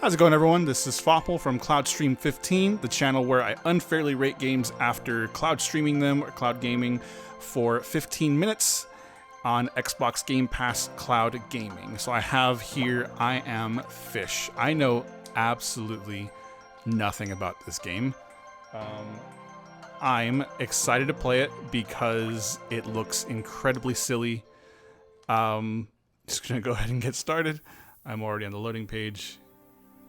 How's it going, everyone? This is Fopple from Cloudstream 15, the channel where I unfairly rate games after cloud streaming them or cloud gaming for 15 minutes on Xbox Game Pass Cloud Gaming. So I have here I Am Fish. I know absolutely nothing about this game. I'm excited to play it because it looks incredibly silly. Just gonna go ahead and get started. I'm already on the loading page.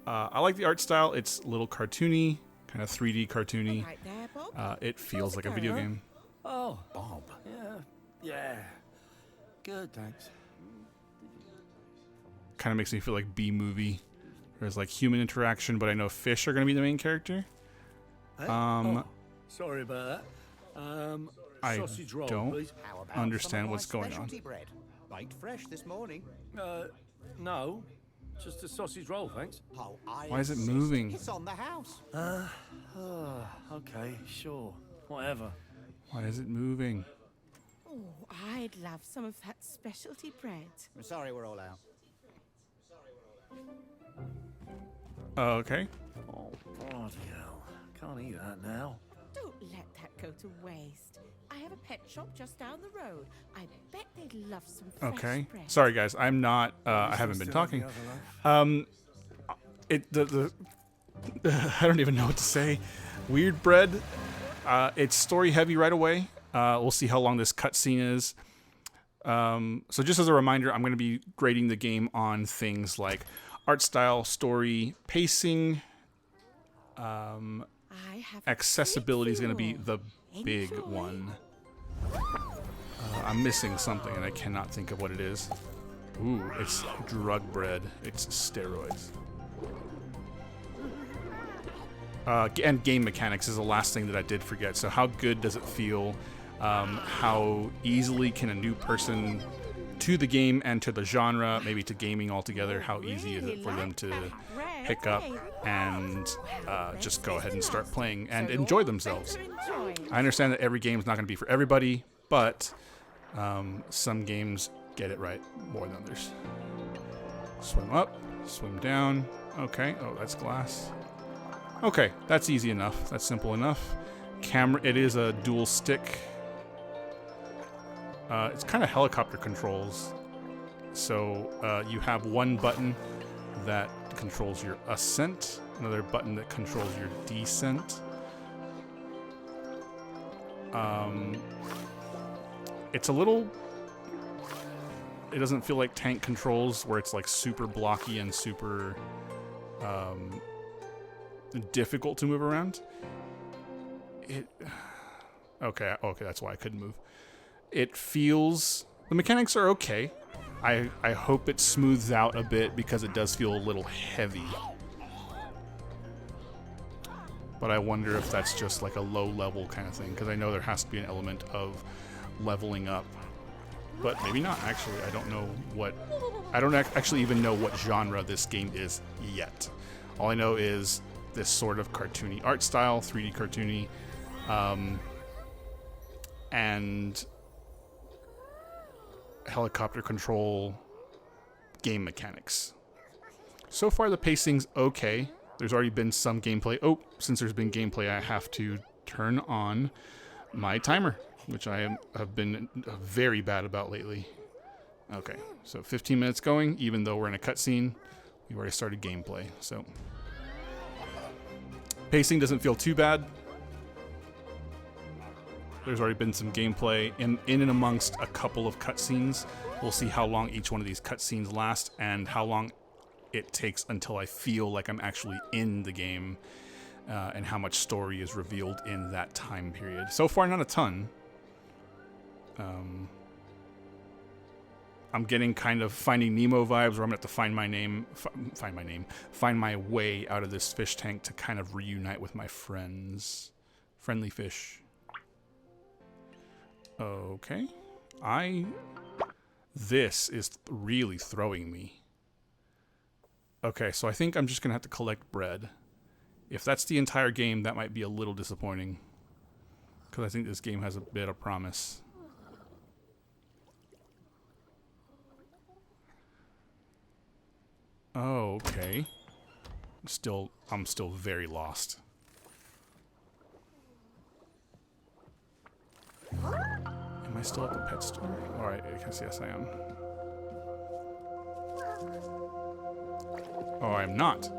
I like the art style. It's a little cartoony, kind of 3D cartoony. Right there, Bob. It feels like a video game. Oh, Bob. Yeah. Good, thanks. Kind of makes me feel like B-movie. There's like human interaction, but I know fish are going to be the main character. Sorry about that. I sausage roll, don't please. How about understand some of what's my going on. specialty bread? Baked fresh this morning. No. Just a sausage roll, thanks. Oh, I Why is it insist. moving? It's on the house. Okay, sure. Whatever. Why is it moving? Oh, I'd love some of that specialty bread. I'm sorry we're all out. Okay. Oh, bloody hell. Can't eat that now. Don't let that go to waste. I have a pet shop just down the road. I bet they'd love some fresh Okay. bread. Sorry, guys. I'm not. I haven't been Still on talking. the other loaf? I don't even know what to say. Weird bread. It's story heavy right away. We'll see how long this cutscene is. So just as a reminder, I'm going to be grading the game on things like art style, story, pacing. I have Accessibility is going to be the big Enjoy. one. I'm missing something and I cannot think of what it is. Ooh, it's drug bread. It's steroids. And game mechanics is the last thing that I did forget. So how good does it feel? How easily can a new person to the game and to the genre, maybe to gaming altogether, how easy is it for them to pick up and just go ahead and start playing and enjoy themselves? I understand that every game is not going to be for everybody, but some games get it right more than others. Swim up, swim down. Okay, oh, that's glass. Okay, that's easy enough. That's simple enough. Camera, it is a dual stick. It's kind of helicopter controls. So you have one button that controls your ascent, another button that controls your descent. It's a little... It doesn't feel like tank controls where it's like super blocky and super difficult to move around. Okay, that's why I couldn't move. It feels... The mechanics are okay. I hope it smooths out a bit because it does feel a little heavy. But I wonder if that's just like a low level kind of thing, because I know there has to be an element of leveling up. But maybe not, actually. I don't know what... I don't actually even know what genre this game is yet. All I know is this sort of cartoony art style, 3D cartoony, and helicopter control game mechanics. So far the pacing's okay. There's already been some gameplay. Oh, since there's been gameplay, I have to turn on my timer, which I have been very bad about lately. Okay, so 15 minutes going, even though we're in a cutscene. We've already started gameplay, so... Pacing doesn't feel too bad. There's already been some gameplay in and amongst a couple of cutscenes. We'll see how long each one of these cutscenes last and how long it takes until I feel like I'm actually in the game, and how much story is revealed in that time period. So far, not a ton. I'm getting kind of Finding Nemo vibes, where I'm gonna have to find my way out of this fish tank to kind of reunite with my friends. Friendly fish. Okay. This is really throwing me. Okay, so I think I'm just gonna have to collect bread. If that's the entire game, that might be a little disappointing, because I think this game has a bit of promise. Oh, okay. I'm still very lost. Am I still at the pet store? Alright, I guess yes I am. Oh, I'm not.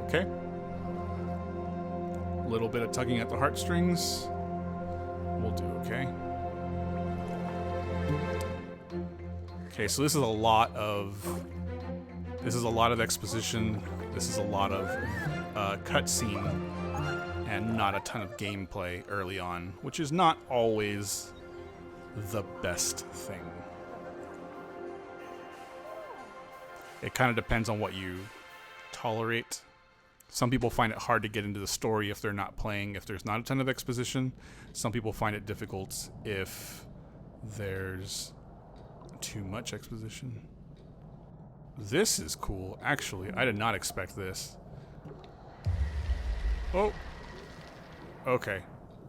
Okay. A little bit of tugging at the heartstrings. We'll do okay. Okay, so this is a lot of exposition. This is a lot of cutscene and not a ton of gameplay early on, which is not always the best thing. It kind of depends on what you tolerate. Some people find it hard to get into the story if they're not playing, if there's not a ton of exposition. Some people find it difficult if there's too much exposition. This is cool, actually. I did not expect this. Oh. Okay.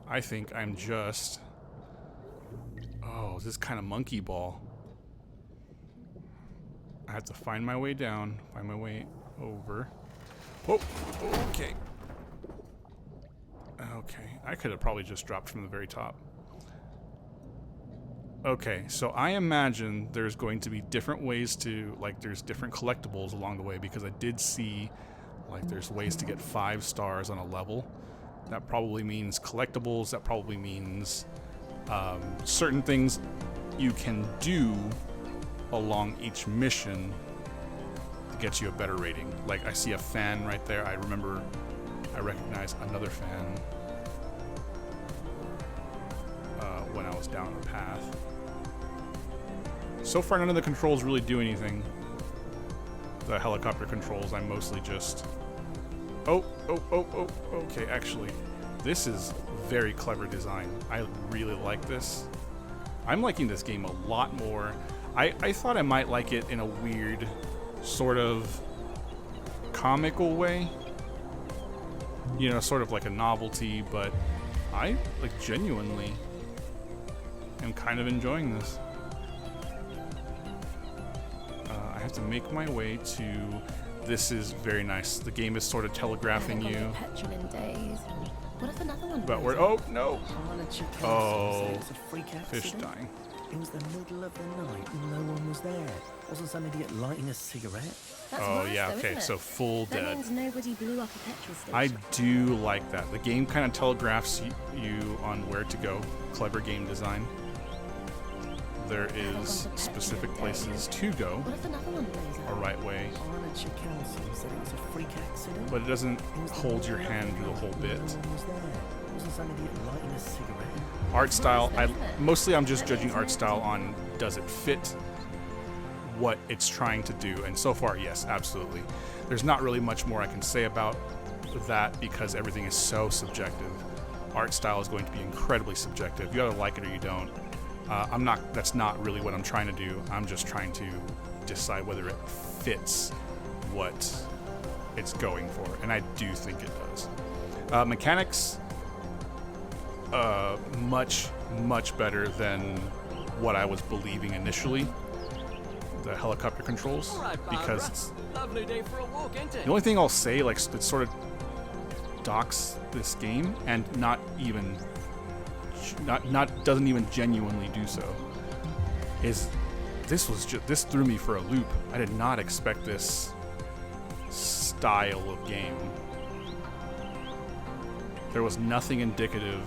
I think I'm just... Oh, this is kind of monkey ball. I have to find my way down, find my way over. Oh, okay. Okay, I could have probably just dropped from the very top. Okay, so I imagine there's going to be different ways to, like, there's different collectibles along the way, because I did see, like, there's ways to get 5 stars on a level. That probably means collectibles, that probably means certain things you can do along each mission to get you a better rating. Like, I see a fan right there. I recognize another fan when I was down the path. So far, none of the controls really do anything. The helicopter controls, I'm mostly just... Oh, okay, actually, this is very clever design. I really like this. I'm liking this game a lot more. I thought I might like it in a weird, sort of comical way. You know, sort of like a novelty, but I, like, genuinely am kind of enjoying this. I have to make my way to... This is very nice. The game is sort of telegraphing you. What if another one But we're... Oh, no! Oh, fish dying. It was the middle of the night and no one was there. Wasn't some idiot lighting a cigarette? That's Oh, worse, yeah, though, okay, isn't it? so full That dead. means nobody blew up a petrol station. I do like that. The game kind of telegraphs you on where to go. Clever game design. There is specific places to go What if another one blows a up? right way, Arnold Council said it was a freak accident. but it doesn't It was the hold your middle of hand through the night whole and bit. No one was there. Wasn't some idiot lighting a cigarette? Art style, mostly I'm just judging art style on does it fit what it's trying to do, and so far, yes, absolutely. There's not really much more I can say about that because everything is so subjective. Art style is going to be incredibly subjective. You either like it or you don't. That's not really what I'm trying to do. I'm just trying to decide whether it fits what it's going for, and I do think it does. Mechanics, much better than what I was believing initially. The helicopter controls, because it's Lovely day for a walk, ain't it? the only thing I'll say, like, it sort of docks this game, and doesn't even genuinely do so, is this threw me for a loop. I did not expect this style of game. There was nothing indicative.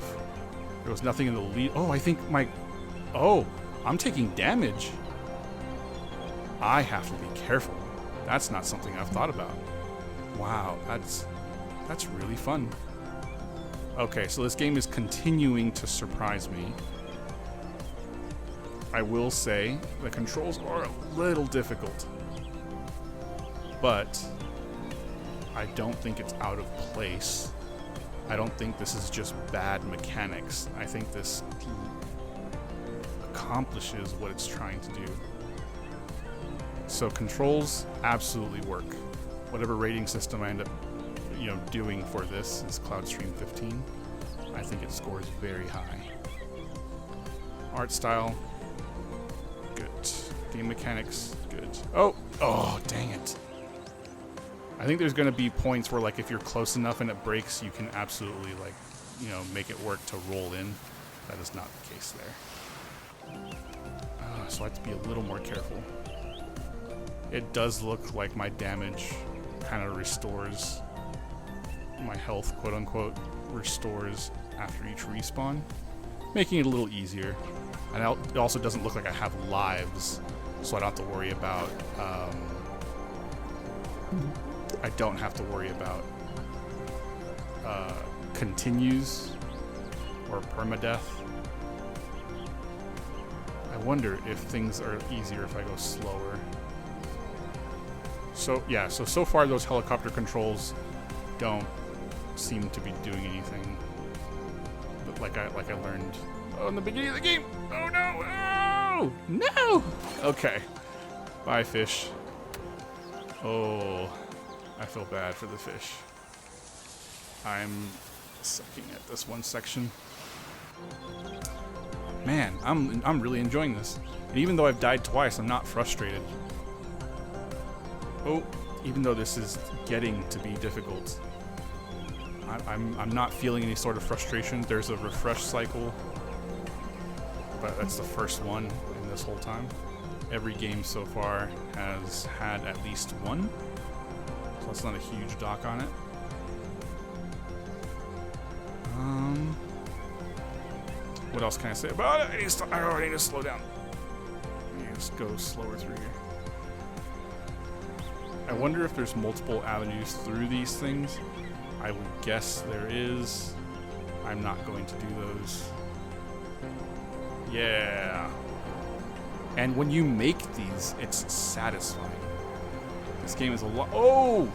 There was nothing in the lead. Oh, I think I'm taking damage. I have to be careful. That's not something I've thought about. Wow, that's really fun. Okay, so this game is continuing to surprise me. I will say the controls are a little difficult, but I don't think it's out of place. I don't think this is just bad mechanics. I think this accomplishes what it's trying to do. So controls absolutely work. Whatever rating system I end up, doing for this is Cloudstream 15. I think it scores very high. Art style, good. Game mechanics, good. Oh, dang it. I think there's going to be points where, like, if you're close enough and it breaks, you can absolutely, like, you know, make it work to roll in. That is not the case there. So I have to be a little more careful. It does look like my damage kind of restores, my health, quote unquote, restores after each respawn, making it a little easier. And it also doesn't look like I have lives, so I don't have to worry about, I don't have to worry about continues or permadeath. I wonder if things are easier if I go slower. So yeah, so far those helicopter controls don't seem to be doing anything. But like I learned in the beginning of the game. Oh no! Oh no! Okay, bye fish. Oh, I feel bad for the fish. I'm sucking at this one section. Man, I'm really enjoying this. And even though I've died twice, I'm not frustrated. Oh, even though this is getting to be difficult, I'm not feeling any sort of frustration. There's a refresh cycle, but that's the first one in this whole time. Every game so far has had at least one, so that's not a huge dock on it. What else can I say about it? I already need to slow down. I need to just go slower through here. I wonder if there's multiple avenues through these things. I would guess there is. I'm not going to do those. Yeah. And when you make these, it's satisfying. This game is a lot. Oh!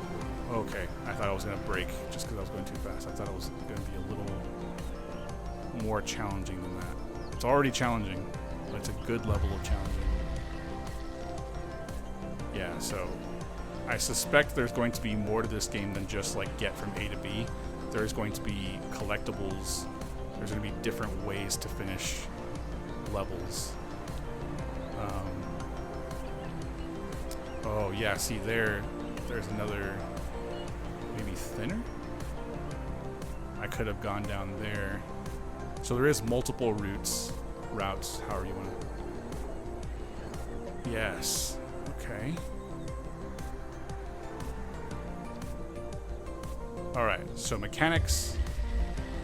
Okay. I thought I was going to break just because I was going too fast. I thought it was going to be a little more challenging than that. It's already challenging, but it's a good level of challenging. Yeah, so I suspect there's going to be more to this game than just like get from A to B. There's going to be collectibles. There's going to be different ways to finish levels. Oh yeah, see there's another, maybe thinner? I could have gone down there. So there is multiple routes, however you want to. Yes, okay. Alright, so mechanics,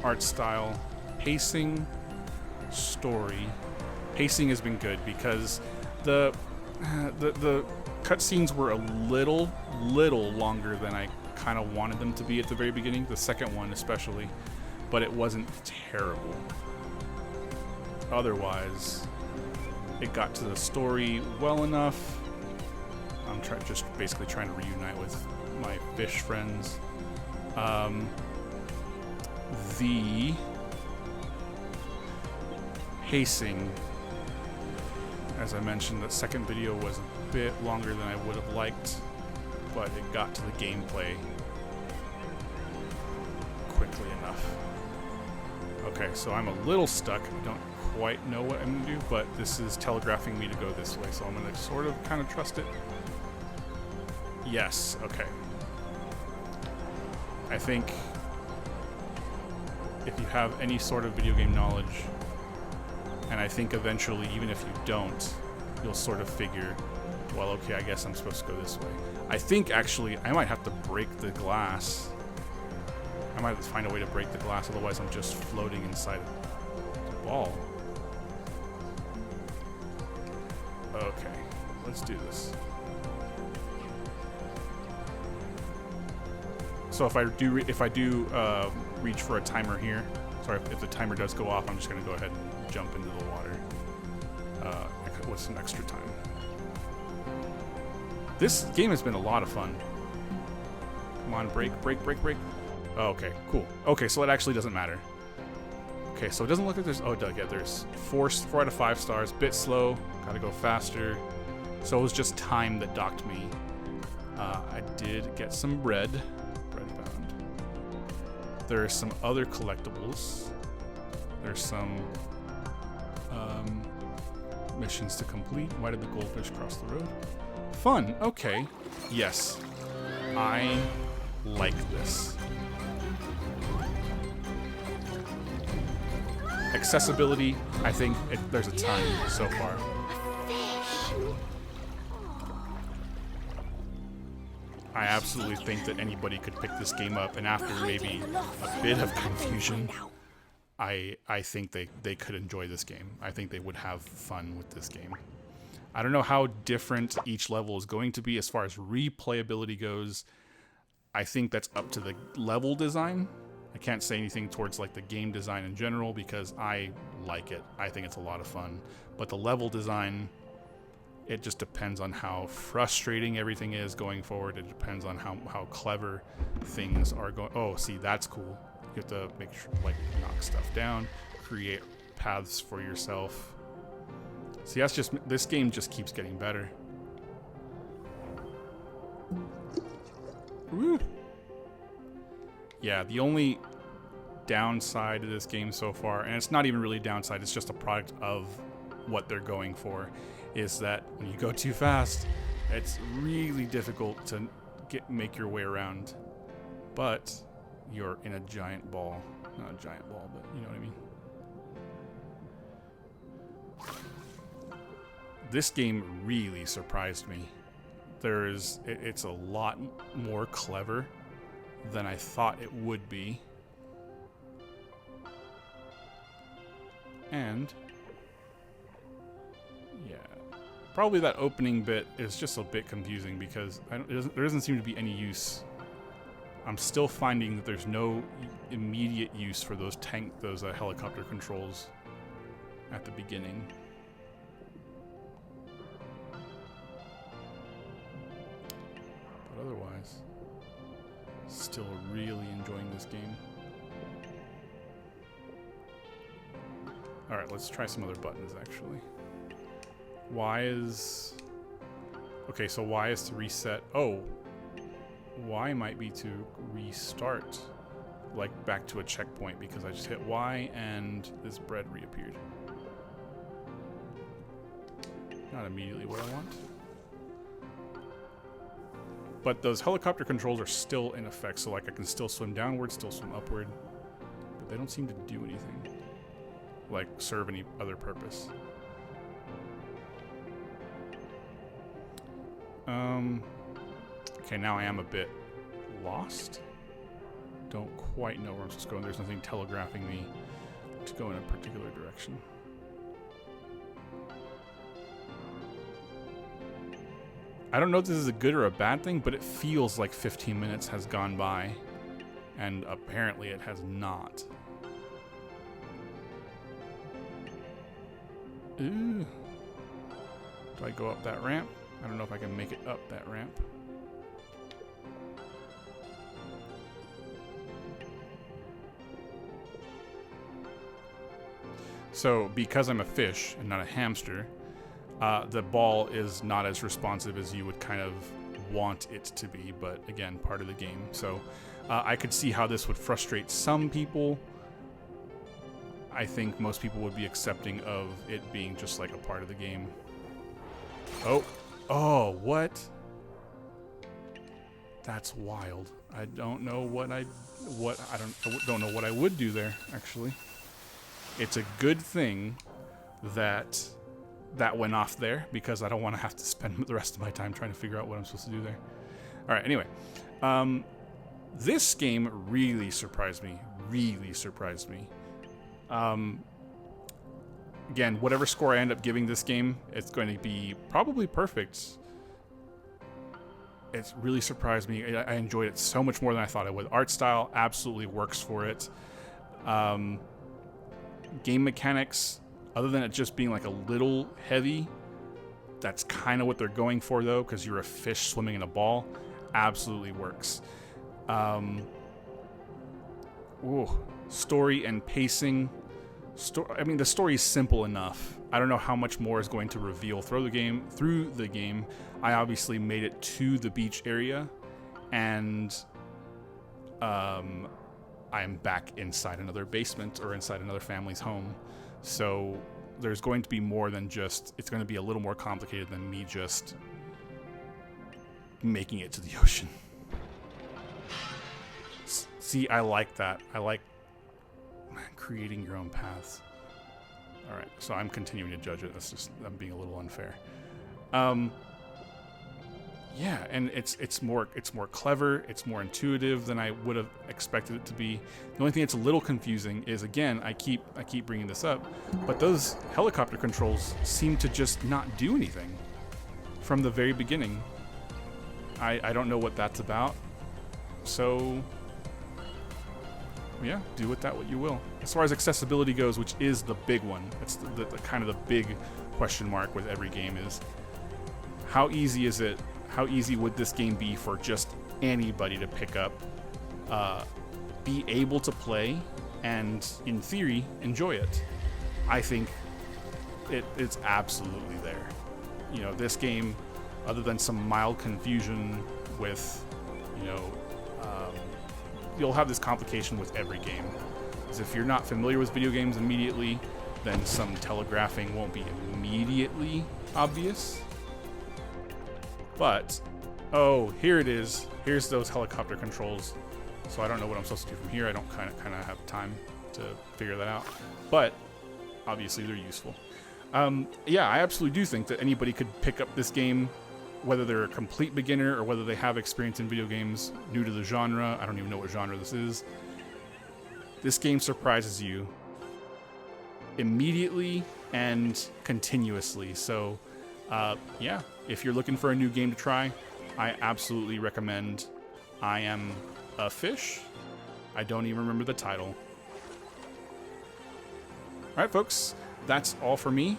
art style, pacing, story. Pacing has been good because the cutscenes were a little longer than I kind of wanted them to be at the very beginning, the second one especially, but it wasn't terrible. Otherwise, it got to the story well enough. I'm just basically trying to reunite with my fish friends. The pacing, as I mentioned, the second video was a bit longer than I would have liked, but it got to the gameplay quickly enough. Okay, so I'm a little stuck. I don't quite know what I'm gonna do, but this is telegraphing me to go this way, so I'm gonna sort of kind of trust it. Yes, okay. I think if you have any sort of video game knowledge, and I think eventually, even if you don't, you'll sort of figure, well, okay, I guess I'm supposed to go this way. I think, actually, I might have to break the glass. I might have to find a way to break the glass, otherwise I'm just floating inside the ball. Okay, let's do this. So if I do reach for a timer here, sorry, if the timer does go off, I'm just gonna go ahead and jump into the water with some extra time. This game has been a lot of fun. Come on, break. Oh, okay, cool. Okay, so it actually doesn't matter. Okay, so it doesn't look like there's, yeah, there's 4 out of 5 stars, bit slow, gotta go faster. So it was just time that docked me. I did get some bread bound. There are some other collectibles. There's some missions to complete. Why did the goldfish cross the road? Fun. Okay. Yes. I like this. Accessibility, I think there's a ton so far. I absolutely think that anybody could pick this game up, and after maybe a bit of confusion, I think they could enjoy this game. I think they would have fun with this game. I don't know how different each level is going to be as far as replayability goes. I think that's up to the level design. I can't say anything towards like the game design in general because I like it. I think it's a lot of fun. But the level design, it just depends on how frustrating everything is going forward. It depends on how clever things are going. Oh, see, that's cool. You have to make sure, like, knock stuff down, create paths for yourself. See, that's just, this game just keeps getting better. Woo! Yeah, the only downside of this game so far, and it's not even really downside, it's just a product of what they're going for, is that when you go too fast, it's really difficult to make your way around. But you're in a giant ball. Not a giant ball, but you know what I mean. This game really surprised me. It's a lot more clever than I thought it would be. And yeah, probably that opening bit is just a bit confusing because there doesn't seem to be any use. I'm still finding that there's no immediate use for those helicopter controls at the beginning. But otherwise, still really enjoying this game. Alright, let's try some other buttons actually. Y is... Okay, so Y is to reset. Oh! Y might be to restart, like back to a checkpoint, because I just hit Y and this bread reappeared. Not immediately what I want. But those helicopter controls are still in effect, so like I can still swim downward, still swim upward, but they don't seem to do anything, like serve any other purpose. Okay, now I am a bit lost. Don't quite know where I'm supposed to go, and there's nothing telegraphing me to go in a particular direction. I don't know if this is a good or a bad thing, but it feels like 15 minutes has gone by, and apparently it has not. Ooh. Do I go up that ramp? I don't know if I can make it up that ramp. So, because I'm a fish and not a hamster, the ball is not as responsive as you would kind of want it to be, but again, part of the game. So, I could see how this would frustrate some people. I think most people would be accepting of it being just like a part of the game. Oh, what? That's wild. I don't know what I don't know what I would do there, actually. It's a good thing that went off there, because I don't want to have to spend the rest of my time trying to figure out what I'm supposed to do there. All right, anyway. This game really surprised me. Again, whatever score I end up giving this game, it's going to be probably perfect. It's really surprised me. I enjoyed it so much more than I thought I would. Art style absolutely works for it. Game mechanics, other than it just being like a little heavy, that's kind of what they're going for though, because you're a fish swimming in a ball, absolutely works. Story and pacing. I mean, the story is simple enough. I don't know how much more is going to reveal through the game. I obviously made it to the beach area, and I'm back inside another basement or inside another family's home. So there's going to be more than just, it's going to be a little more complicated than me just making it to the ocean. See, I like that. I like creating your own paths. All right, so I'm continuing to judge it. That's just, I'm being a little unfair. Yeah, and it's more clever. It's more intuitive than I would have expected it to be. The only thing that's a little confusing is, again, I keep bringing this up, but those helicopter controls seem to just not do anything from the very beginning. I don't know what that's about. So yeah, do with that what you will. As far as accessibility goes, which is the big one, that's the kind of the big question mark with every game, is how easy is it? How easy would this game be for just anybody to pick up, be able to play, and in theory enjoy it? I think it's absolutely there. You know, this game, other than some mild confusion with, you'll have this complication with every game. Because if you're not familiar with video games immediately, then some telegraphing won't be immediately obvious. But, oh, here it is. Here's those helicopter controls. So I don't know what I'm supposed to do from here. I don't kind of have time to figure that out. But obviously they're useful. Yeah, I absolutely do think that anybody could pick up this game, whether they're a complete beginner or whether they have experience in video games, new to the genre. I don't even know what genre this is. This game surprises you immediately and continuously. So, yeah, if you're looking for a new game to try, I absolutely recommend I Am a Fish. I don't even remember the title. All right, folks, that's all for me.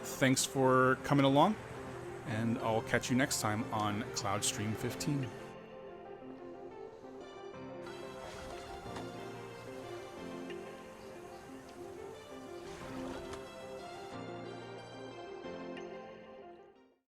Thanks for coming along, and I'll catch you next time on Cloudstream 15.